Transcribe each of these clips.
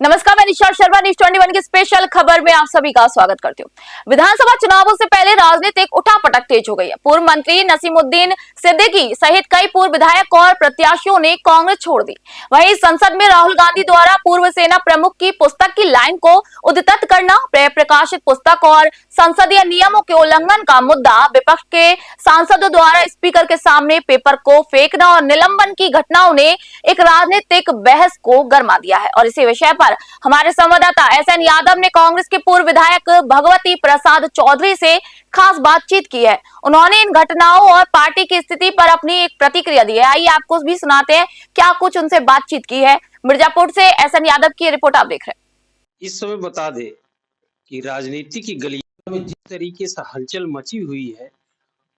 नमस्कार, मैं निशा शर्मा न्यूज़ 21 की स्पेशल खबर में आप सभी का स्वागत करती हूँ। विधानसभा चुनावों से पहले राजनीतिक उठापटक तेज हो गई है। पूर्व मंत्री नसीमुद्दीन सिद्दीकी सहित कई पूर्व विधायक और प्रत्याशियों ने कांग्रेस छोड़ दी। वहीं संसद में राहुल गांधी द्वारा पूर्व सेना प्रमुख की पुस्तक की लाइन को उद्धृत करना, प्रकाशित पुस्तक और संसदीय नियमों के उल्लंघन का मुद्दा, विपक्ष के सांसदों द्वारा स्पीकर के सामने पेपर को फेंकना और निलंबन की घटनाओं ने एक राजनीतिक बहस को गर्मा दिया है। और इसी विषय पर हमारे संवाददाता एसएन यादव ने कांग्रेस के पूर्व विधायक भगवती प्रसाद चौधरी से खास बातचीत की है। उन्होंने इन घटनाओं और पार्टी की स्थिति पर अपनी एक प्रतिक्रिया दी है। आइए आपको भी सुनाते हैं क्या कुछ उनसे बातचीत की है। मिर्जापुर से एसएन यादव की रिपोर्ट आप देख रहे हैं। इस समय बता दे कि राजनीति की गलियों में जिस तरीके से हलचल मची हुई है,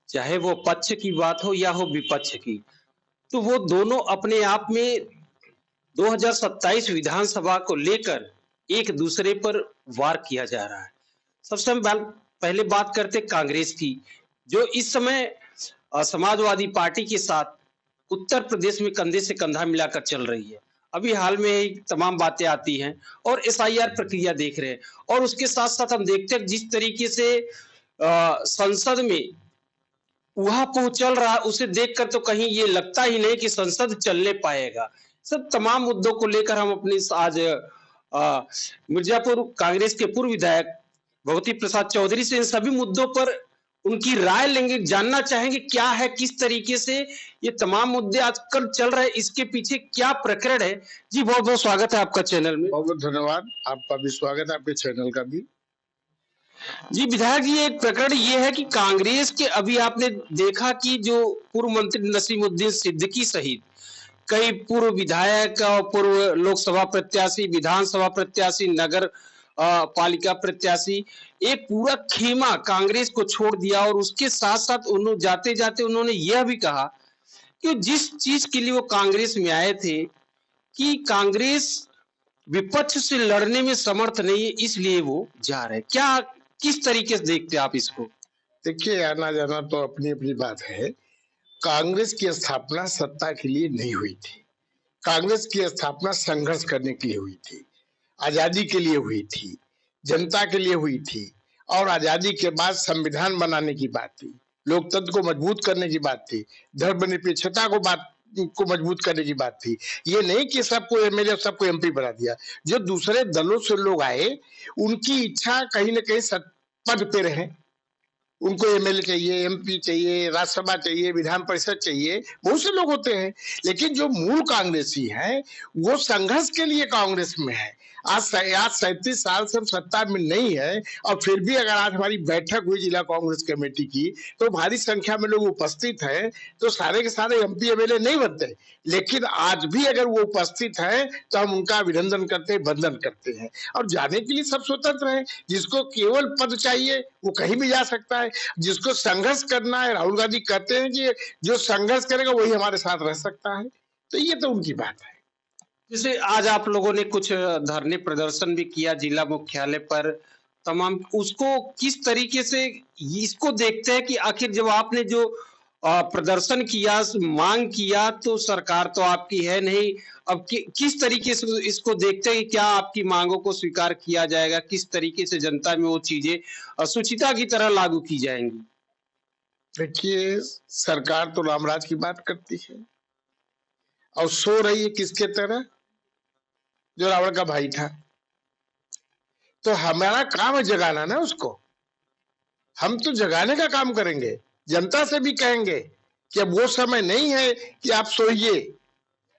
चाहे वो पक्ष की बात हो या हो विपक्ष की, तो वो दोनों अपने आप में 2027 विधानसभा को लेकर एक दूसरे पर वार किया जा रहा है। सबसे पहले बात करते कांग्रेस की, जो इस समय समाजवादी पार्टी के साथ उत्तर प्रदेश में कंधे से कंधा मिलाकर चल रही है। अभी हाल में तमाम बातें आती हैं और एसआईआर प्रक्रिया देख रहे हैं, और उसके साथ साथ हम देखते हैं जिस तरीके से संसद में उहापोह चल रहा, उसे देखकर तो कहीं ये लगता ही नहीं कि संसद चलने पाएगा। सब तमाम मुद्दों को लेकर हम अपनी आज मिर्जापुर कांग्रेस के पूर्व विधायक भगवती प्रसाद चौधरी से इन सभी मुद्दों पर उनकी राय लेंगे, जानना चाहेंगे क्या है, किस तरीके से ये तमाम मुद्दे आजकल चल रहे हैं, इसके पीछे क्या प्रकरण है। जी बहुत बहुत स्वागत है आपका चैनल में। बहुत बहुत धन्यवाद, आपका भी स्वागत है, आपके चैनल का भी। जी विधायक जी, एक प्रकरण ये है कि कांग्रेस के अभी आपने देखा कि जो पूर्व मंत्री नसीमुद्दीन सिद्दीकी सहित कई पूर्व विधायक और पूर्व लोकसभा प्रत्याशी, विधानसभा प्रत्याशी, नगर पालिका प्रत्याशी, एक पूरा खेमा कांग्रेस को छोड़ दिया। और उसके साथ साथ उन्होंने जाते जाते उन्होंने यह भी कहा कि जिस चीज के लिए वो कांग्रेस में आए थे कि कांग्रेस विपक्ष से लड़ने में समर्थ नहीं है, इसलिए वो जा रहे। क्या किस तरीके से देखते आप इसको? देखिए, आना जाना तो अपनी अपनी बात है। कांग्रेस की स्थापना सत्ता के लिए नहीं हुई थी। कांग्रेस की स्थापना संघर्ष करने के लिए हुई थी, आजादी के लिए हुई थी, जनता के लिए हुई थी, और आजादी के बाद संविधान बनाने की बात थी, लोकतंत्र को मजबूत करने की बात थी, धर्मनिरपेक्षता को मजबूत करने की बात थी। ये नहीं कि सबको एमएलए सबको एमपी बना दिया। जो दूसरे दलों से लोग आए, उनकी इच्छा कहीं ना कहीं पद पे रहे, उनको एमएलए चाहिए, एमपी चाहिए, राज्यसभा चाहिए, विधान परिषद चाहिए, बहुत से लोग होते हैं। लेकिन जो मूल कांग्रेसी हैं वो संघर्ष के लिए कांग्रेस में है। आज 37 साल से सत्ता में नहीं है, और फिर भी अगर आज हमारी बैठक हुई जिला कांग्रेस कमेटी की तो भारी संख्या में लोग उपस्थित हैं, तो सारे के सारे एमपी एमएलए नहीं बनते। लेकिन आज भी अगर वो उपस्थित है तो हम उनका अभिनंदन करते हैं, वंदन करते हैं, और जाने के लिए सब स्वतंत्र है। जिसको केवल पद चाहिए वो कहीं भी जा सकता है, जिसको संघर्ष करना है, राहुल गांधी कहते हैं कि जो संघर्ष करेगा वही हमारे साथ रह सकता है, तो ये तो उनकी बात है। जैसे आज आप लोगों ने कुछ धरने प्रदर्शन भी किया जिला मुख्यालय पर, तमाम उसको किस तरीके से इसको देखते हैं कि आखिर जब आपने जो प्रदर्शन किया, मांग किया, तो सरकार तो आपकी है नहीं, अब किस तरीके से इसको देखते हैं कि क्या आपकी मांगों को स्वीकार किया जाएगा, किस तरीके से जनता में वो चीजें सुचिता की तरह लागू की जाएंगी? देखिए, सरकार तो रामराज की बात करती है और सो रही है किसके तरह, जो रावण का भाई था। तो हमारा काम है जगाना ना उसको। हम तो जगाने का काम करेंगे, जनता से भी कहेंगे कि अब वो समय नहीं है कि आप सोइए,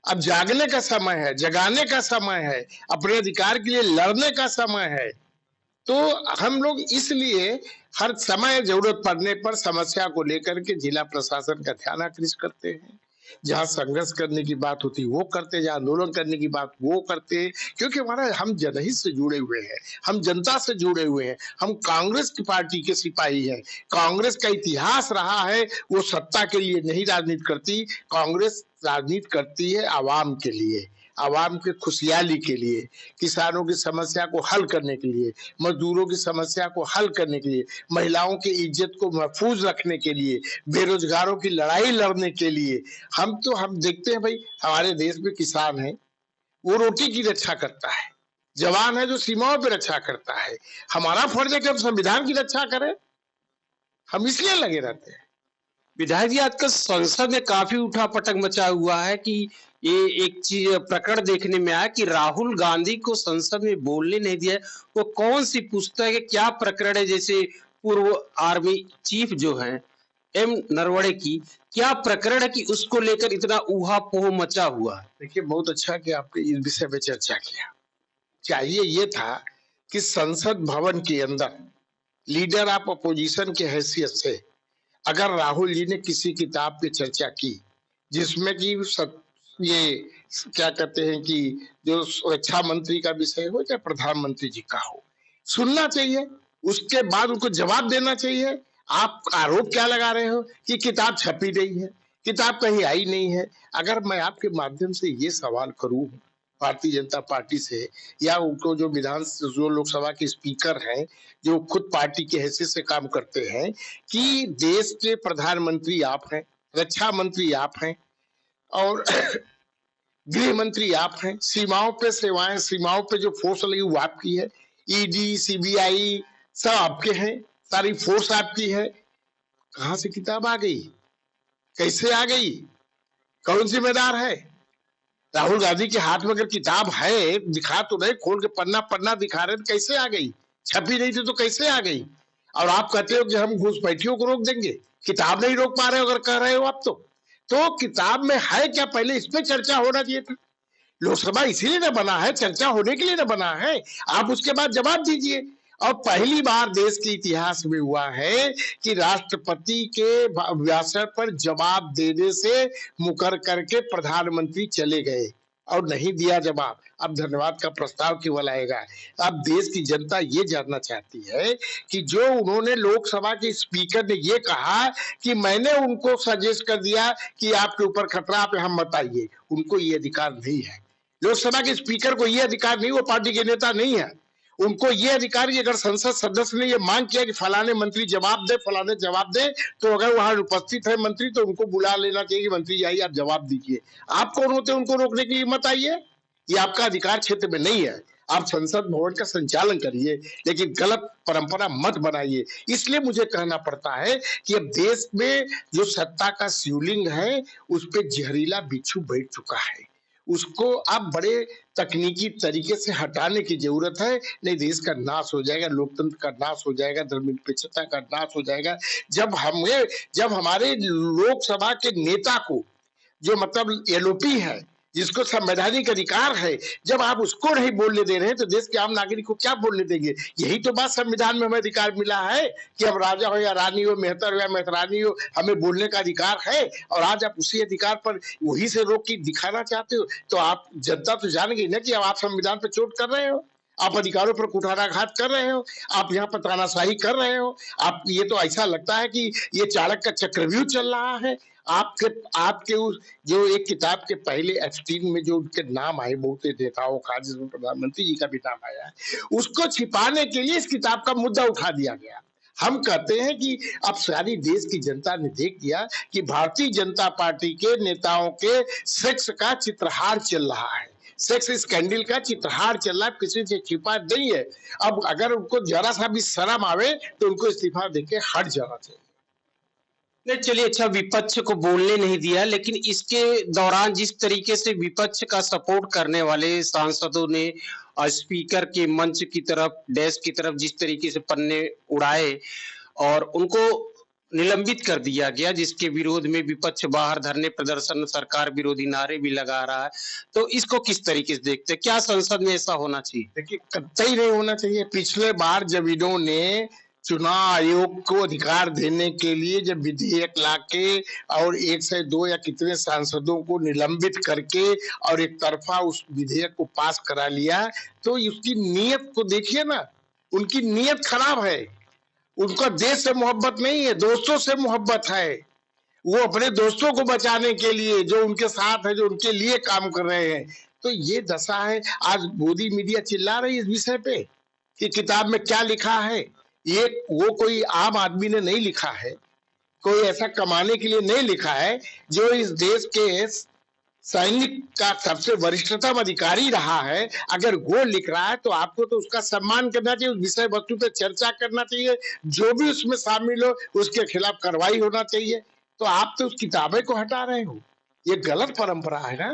अब जागने का समय है, जगाने का समय है, अपने अधिकार के लिए लड़ने का समय है। तो हम लोग इसलिए हर समय जरूरत पड़ने पर समस्या को लेकर के जिला प्रशासन का ध्यान आकृष्ट करते हैं। जहां संघर्ष करने की बात होती वो करते, जहां आंदोलन करने की बात वो करते, क्योंकि हमारा हम जनहित से जुड़े हुए हैं, हम जनता से जुड़े हुए हैं, हम कांग्रेस की पार्टी के सिपाही हैं। कांग्रेस का इतिहास रहा है, वो सत्ता के लिए नहीं राजनीति करती, कांग्रेस राजनीति करती है आवाम के लिए, आवाम के खुशहाली के लिए, किसानों की समस्या को हल करने के लिए, मजदूरों की समस्या को हल करने के लिए, महिलाओं की इज्जत को महफूज रखने के लिए, बेरोजगारों की लड़ाई लड़ने के लिए। हम देखते हैं भाई, हमारे देश में किसान है, वो रोटी की रक्षा करता है, जवान है जो सीमाओं पे रक्षा करता है। हमारा फर्ज है कि हम संविधान की रक्षा करें, हम इसलिए लगे रहते हैं। विधायक जी, आजकल संसद में काफी उठापटक मचा हुआ है कि ये एक चीज प्रकरण देखने में आया कि राहुल गांधी को संसद में बोलने नहीं दिया है। वो कौन सी पुस्तक है, क्या प्रकरण है? जैसे पूर्व आर्मी चीफ जो है एम नरवणे की क्या प्रकरण है कि उसको लेकर इतना ऊहापोह मचा हुआ है? देखिए, बहुत अच्छा कि आपने इस विषय पे चर्चा किया। चाहिए ये था कि संसद भवन के अंदर लीडर ऑफ अपोजिशन के हैसियत से अगर राहुल जी ने किसी किताब पे चर्चा की जिसमें कि ये क्या कहते हैं कि जो रक्षा मंत्री का विषय हो चाहे प्रधानमंत्री जी का हो, सुनना चाहिए, उसके बाद उनको जवाब देना चाहिए। आप आरोप क्या लगा रहे हो कि किताब छपी नहीं है, किताब कहीं आई नहीं है। अगर मैं आपके माध्यम से ये सवाल करूं भारतीय जनता पार्टी से या उनको जो लोकसभा के स्पीकर हैं जो खुद पार्टी की हैसियत से काम करते हैं कि देश के प्रधानमंत्री आप हैं, रक्षा मंत्री आप हैं और गृह मंत्री आप हैं, सीमाओं पे सेवाएं, सीमाओं पे जो फोर्स लगी वो आपकी है, ईडी सीबीआई सब आपके हैं, सारी फोर्स आपकी है। कहां से किताब आ गई, कैसे आ गई, कौन जिम्मेदार है? राहुल गांधी के हाथ में अगर किताब है, दिखा तो नहीं, खोल के पन्ना पन्ना दिखा रहे, तो कैसे आ गई? छपी नहीं थी तो कैसे आ गई? और आप कहते हो कि हम घुसपैठियों को रोक देंगे, किताब नहीं रोक पा रहे हो अगर कह रहे हो आप तो किताब में है क्या, पहले इस पे चर्चा होना चाहिए था। लोकसभा इसीलिए ना बना है, चर्चा होने के लिए ना बना है। आप उसके बाद जवाब दीजिए। और पहली बार देश के इतिहास में हुआ है कि राष्ट्रपति के भाषण पर जवाब देने से मुकर करके प्रधानमंत्री चले गए और नहीं दिया जवाब। अब धन्यवाद का प्रस्ताव केवल आएगा। अब देश की जनता ये जानना चाहती है कि जो उन्होंने लोकसभा के स्पीकर ने ये कहा कि मैंने उनको सजेस्ट कर दिया कि आपके ऊपर खतरा, आप यहाँ मत आइए, उनको ये अधिकार नहीं है। लोकसभा के स्पीकर को ये अधिकार नहीं, वो पार्टी के नेता नहीं है। उनको ये अधिकार कि अगर संसद सदस्य ने ये मांग किया कि फलाने मंत्री जवाब दे, फलाने जवाब दे, तो अगर वहां उपस्थित है मंत्री तो उनको बुला लेना चाहिए कि मंत्री जी आइए आप जवाब दीजिए। आप कौन होते हैं उनको रोकने की हिम्मत? आइए, ये आपका अधिकार क्षेत्र में नहीं है। आप संसद भवन का संचालन करिए, लेकिन गलत परंपरा मत बनाइए। इसलिए मुझे कहना पड़ता है कि अब देश में जो सत्ता का शिवलिंग है उस पर जहरीला बिच्छू बैठ चुका है, उसको अब बड़े तकनीकी तरीके से हटाने की जरूरत है, नहीं देश का नाश हो जाएगा, लोकतंत्र का नाश हो जाएगा, धर्मनिरपेक्षता का नाश हो जाएगा। जब हमारे लोकसभा के नेता को जो मतलब एलओपी है, जिसको संवैधानिक अधिकार है, जब आप उसको नहीं बोलने दे रहे हैं तो देश के आम नागरिक को क्या बोलने देंगे? यही तो बात संविधान में हमें अधिकार मिला है कि हम राजा हो या रानी हो, मेहतर हो या मेहतरानी हो, हमें बोलने का अधिकार है। और आज आप उसी अधिकार पर वही से रोक के दिखाना चाहते हो, तो आप जनता तो जानेगी ना कि अब आप संविधान पर चोट कर रहे हो, आप अधिकारों पर कुठाराघात कर रहे हो, आप यहाँ पर तानाशाही कर रहे हो। आप ये तो ऐसा लगता है कि ये चाणक्य का चक्रव्यूह चल रहा है। आपके उस जो एक किताब के पहले एफ में जो उनके नाम आए बहुत नेताओं का, जिसमें प्रधानमंत्री जी का भी नाम आया है, उसको छिपाने के लिए इस किताब का मुद्दा उठा दिया गया। हम कहते हैं कि अब सारी देश की जनता ने देख लिया कि भारतीय जनता पार्टी के नेताओं के सेक्स का चित्रहार चल रहा है, सेक्स स्कैंडल का चित्रहार चल रहा है, किसी से छिपा नहीं है। अब अगर उनको जरा सा भी शर्म आवे तो उनको इस्तीफा देके हट जाना चाहिए। नहीं, चलिए, अच्छा, विपक्ष को बोलने नहीं दिया, लेकिन इसके दौरान जिस तरीके से विपक्ष का सपोर्ट करने वाले सांसदों ने स्पीकर के मंच की तरफ, डेस्क की तरफ जिस तरीके से पन्ने उड़ाए और उनको निलंबित कर दिया गया, जिसके विरोध में विपक्ष बाहर धरने प्रदर्शन, सरकार विरोधी नारे भी लगा रहा है, तो इसको किस तरीके से देखते हैं? क्या संसद में ऐसा होना चाहिए? देखिए, कतई नहीं होना चाहिए। पिछले बार जब इन्होंने चुनाव आयोग को अधिकार देने के लिए जब विधेयक लाके और 1 से 2 या कितने सांसदों को निलंबित करके और एक तरफा उस विधेयक को पास करा लिया, तो उसकी नीयत को देखिए ना, उनकी नीयत खराब है। उनका देश से मोहब्बत नहीं है, दोस्तों से मोहब्बत है। वो अपने दोस्तों को बचाने के लिए जो उनके साथ है, जो उनके लिए काम कर रहे हैं, तो ये दशा है। आज मोदी मीडिया चिल्ला रही है इस विषय पे कि किताब में क्या लिखा है। ये वो कोई आम आदमी ने नहीं लिखा है, कोई ऐसा कमाने के लिए नहीं लिखा है। जो इस देश के सैनिक का सबसे वरिष्ठतम अधिकारी रहा है, अगर वो लिख रहा है तो आपको तो उसका सम्मान करना चाहिए, उस विषय वस्तु पे चर्चा करना चाहिए, जो भी उसमें शामिल हो उसके खिलाफ कार्रवाई होना चाहिए। तो आप तो उस किताबें को हटा रहे हो, ये गलत परंपरा है ना।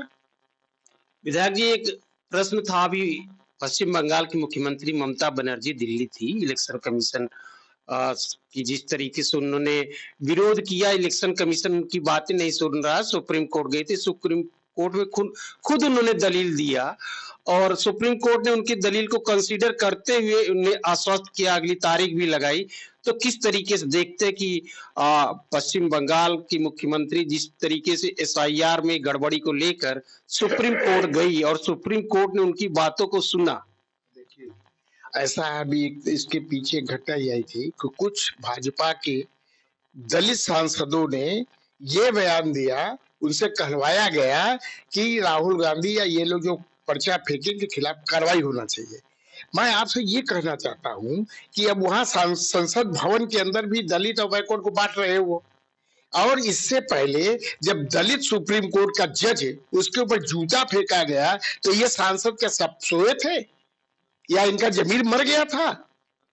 विधायक जी, एक प्रश्न था। अभी पश्चिम बंगाल की मुख्यमंत्री ममता बनर्जी दिल्ली थी, इलेक्शन कमीशन की जिस तरीके से उन्होंने विरोध किया, इलेक्शन कमीशन की बातें नहीं सुन रहा, सुप्रीम कोर्ट गए थे, सुप्रीम कोर्ट में खुद उन्होंने दलील दिया और सुप्रीम कोर्ट ने उनकी दलील को कंसीडर करते हुए उन्हें आश्वस्त किया, अगली तारीख भी लगाई। तो किस तरीके से देखते हैं कि पश्चिम बंगाल की मुख्यमंत्री जिस तरीके से एसआईआर में गड़बड़ी को लेकर सुप्रीम कोर्ट गई और सुप्रीम कोर्ट ने उनकी बातों को सुना। देखिए, ऐसा अभी इसके पीछे घटना यही थी कि कुछ भाजपा के दलित सांसदों ने ये बयान दिया, उनसे कहलवाया गया कि राहुल गांधी या ये लोग जो पर्चा फेंके के खिलाफ कार्रवाई होना चाहिए। मैं आपसे ये कहना चाहता हूं कि अब वहां संसद भवन के अंदर भी दलित और बैकवर्ड को बांट रहे हो, और इससे पहले जब दलित सुप्रीम कोर्ट का जज है उसके ऊपर जूता फेंका गया तो ये सांसद क्या सब सोए थे या इनका जमीर मर गया था?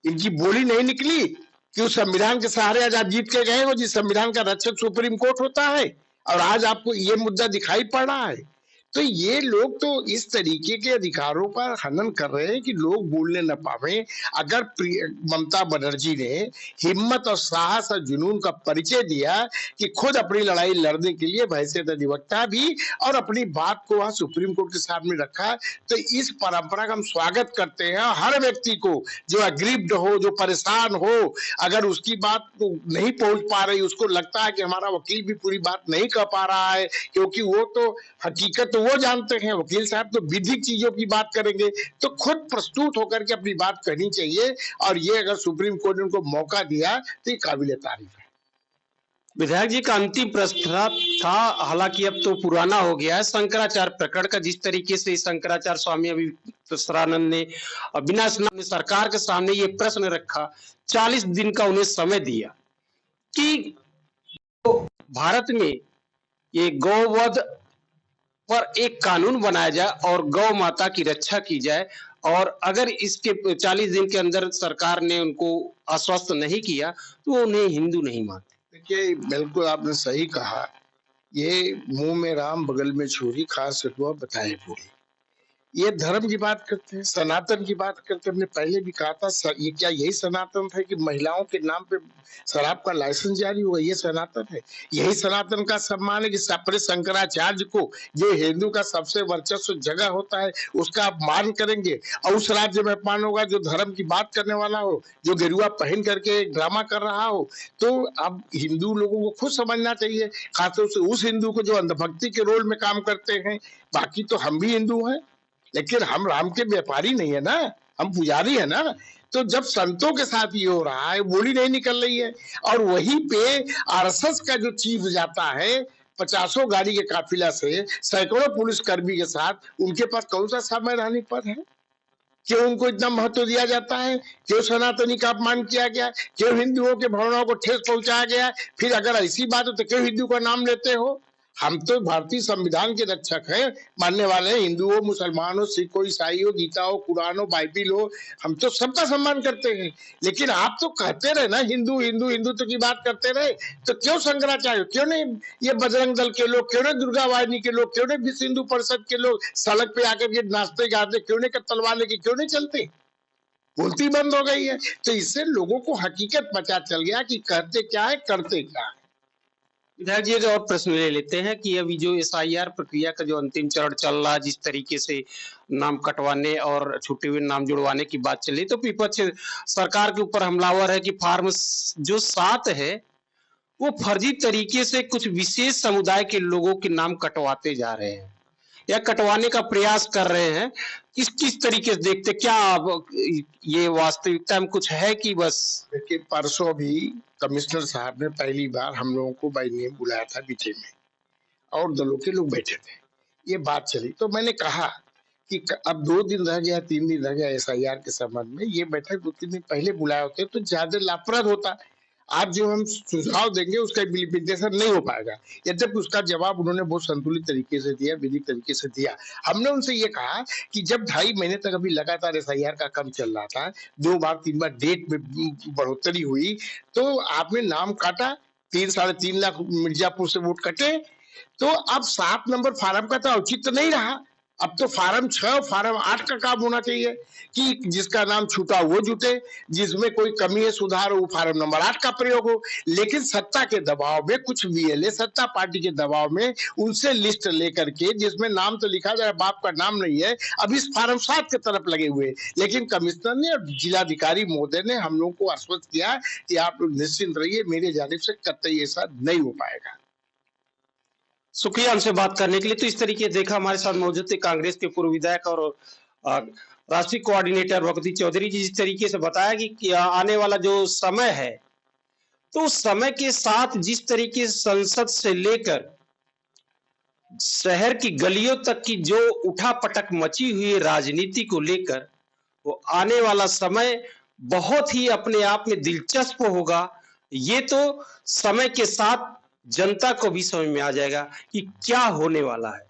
इनकी बोली नहीं निकली कि उस संविधान के सहारे आज आप जीत के गए हो, जिस संविधान का रक्षक सुप्रीम कोर्ट होता है, और आज आपको ये मुद्दा दिखाई पड़ रहा है। तो ये लोग तो इस तरीके के अधिकारों पर हनन कर रहे हैं कि लोग बोलने न पावे। अगर ममता बनर्जी ने हिम्मत और साहस और जुनून का परिचय दिया कि खुद अपनी लड़ाई लड़ने के लिए हैसियत अधिवक्ता भी और अपनी बात को वहां सुप्रीम कोर्ट के सामने रखा, तो इस परंपरा का हम स्वागत करते हैं। हर व्यक्ति को जो अग्रीव्ड हो, जो परेशान हो, अगर उसकी बात नहीं पहुंच पा रही, उसको लगता है कि हमारा वकील भी पूरी बात नहीं कह पा रहा है, क्योंकि वो तो हकीकत तो वो जानते हैं, वकील साहब तो विधिक चीजों की बात करेंगे, तो खुद प्रस्तुत होकर के अपनी बात कहनी चाहिए। और ये अगर सुप्रीम कोर्ट ने उनको मौका दिया तो ये काबिल तारीफ है। विधायक जी का अंतिम प्रश्न था, हालांकि अब तो पुराना हो गया है, शंकराचार्य प्रकरण का। जिस तरीके से शंकराचार्य स्वामी अभी सरानंद ने बिना स्नान सरकार के सामने ये प्रश्न रखा, 40 दिन का उन्हें समय दिया कि भारत में ये गौवध पर एक कानून बनाया जाए और गौ माता की रक्षा की जाए, और अगर इसके 40 दिन के अंदर सरकार ने उनको आश्वस्त नहीं किया तो वो उन्हें हिंदू नहीं मानते। देखिए, बिल्कुल आपने सही कहा, ये मुंह में राम बगल में छुरी, खास सतुआ बताए पूरी। ये धर्म की बात करते हैं, सनातन की बात करते हैं। हमने पहले भी कहा था, ये क्या यही सनातन है कि महिलाओं के नाम पे शराब का लाइसेंस जारी हुआ? ये सनातन है? यही सनातन का सम्मान है कि अपने शंकराचार्य को, जो हिंदू का सबसे वर्चस्व जगह होता है, उसका अपमान करेंगे? और उस राज्य में अपमान होगा जो धर्म की बात करने वाला हो, जो गेरुआ पहन करके ड्रामा कर रहा हो। तो अब हिंदू लोगों को खुद समझना चाहिए, खासतौर से उस हिंदू को जो अंधभक्ति के रोल में काम करते हैं। बाकी तो हम भी हिंदू हैं, लेकिन हम राम के व्यापारी नहीं है ना, हम पुजारी है ना। तो जब संतों के साथ ये हो रहा है, बोली नहीं निकल रही है, और वहीं पे आरएसएस का जो चीफ जाता है 50 गाड़ी के काफिला से सैकड़ों पुलिस कर्मी के साथ, उनके पास कौन सा संवैधानिक पद है? क्यों उनको इतना महत्व दिया जाता है? क्यों सनातनी का अपमान किया गया? क्यों हिंदुओं के भावनाओं को ठेस पहुंचाया गया? फिर अगर ऐसी बात हो तो क्यों हिंदू का नाम लेते हो? हम तो भारतीय संविधान के रक्षक हैं, मानने वाले हैं। हिंदू हो, मुसलमान हो, सिख हो, ईसाई हो, गीता हो, कुरान हो, बाइबिल हो, हम तो सबका सम्मान करते हैं। लेकिन आप तो कहते रहे ना हिंदू हिंदू हिंदुत्व की बात करते रहे, तो क्यों शंकराचार्य, क्यों नहीं ये बजरंग दल के लोग, क्यों नहीं दुर्गा वाहिनी के लोग, क्यों नहीं विश्व हिंदू परिषद के लोग सड़क पे आकर के नाचते गाते, क्यों नहीं तलवार लेके क्यों नहीं चलते? बोलती बंद हो गई है। तो इससे लोगों को हकीकत पता चल गया कि कहते क्या है, करते क्या है। विधायक जी, और प्रश्न ले लेते हैं कि अभी जो एसआईआर प्रक्रिया का जो अंतिम चरण चल रहा है, जिस तरीके से नाम कटवाने और छुट्टे हुए नाम जुड़वाने की बात चली, तो विपक्ष सरकार के ऊपर हमलावर है कि फॉर्म जो 7 है वो फर्जी तरीके से कुछ विशेष समुदाय के लोगों के नाम कटवाते जा रहे हैं या कटवाने का प्रयास कर रहे हैं। किस तरीके से देखते, क्या ये वास्तविकता में कुछ है कि बस? देखिए, परसों भी कमिश्नर साहब ने पहली बार हम लोगों को बाई नेम बुलाया था बीटे में, और दलों के लोग बैठे थे, ये बात चली। तो मैंने कहा कि अब 2 दिन रह गया, 3 दिन रह गया एसआईआर के संबंध में, ये बैठक 2-3 दिन पहले बुलाए होते तो ज्यादा लाभप्रद होता। आप जो हम सुझाव देंगे उसका इम्प्लीमेंटेशन नहीं हो पाएगा। यद्यपि उसका जवाब उन्होंने बहुत संतुलित तरीके से दिया, विधिक तरीके से दिया। हमने उनसे ये कहा कि जब 2.5 महीने तक अभी लगातार एसआईआर का काम चल रहा था, 2 बार 3 बार डेट में बढ़ोतरी हुई, तो आपने नाम काटा, 3 साढ़े 3 लाख मिर्जापुर से वोट कटे, तो अब 7 नंबर फार्म का तो औचित्य नहीं रहा। अब तो फार्म 6 फार्म 8 का काम होना चाहिए कि जिसका नाम छूटा वो जुटे, जिसमें कोई कमी है सुधार हो, वो फार्म नंबर 8 का प्रयोग हो। लेकिन सत्ता के दबाव में कुछ वीएलए सत्ता पार्टी के दबाव में उनसे लिस्ट लेकर के जिसमें नाम तो लिखा जाए, बाप का नाम नहीं है, अब इस फार्म 7 की तरफ लगे हुए। लेकिन कमिश्नर ने और जिलाधिकारी महोदय ने हम लोग को आश्वस्त किया कि आप लोग निश्चिंत रहिए, मेरे जानिब से कतई ऐसा नहीं हो पाएगा। शुक्रिया हमसे बात करने के लिए। तो इस तरीके देखा हमारे साथ मौजूद थे कांग्रेस के पूर्व विधायक और राष्ट्रीय कोऑर्डिनेटर भगवती चौधरी जी, जिस तरीके से बताया कि आने वाला जो समय है, तो उस समय के साथ जिस तरीके से संसद से लेकर शहर की गलियों तक की जो उठापटक मची हुई है राजनीति को लेकर, वो आने वाला समय बहुत ही अपने आप में दिलचस्प होगा। ये तो समय के साथ जनता को भी समझ में आ जाएगा कि क्या होने वाला है।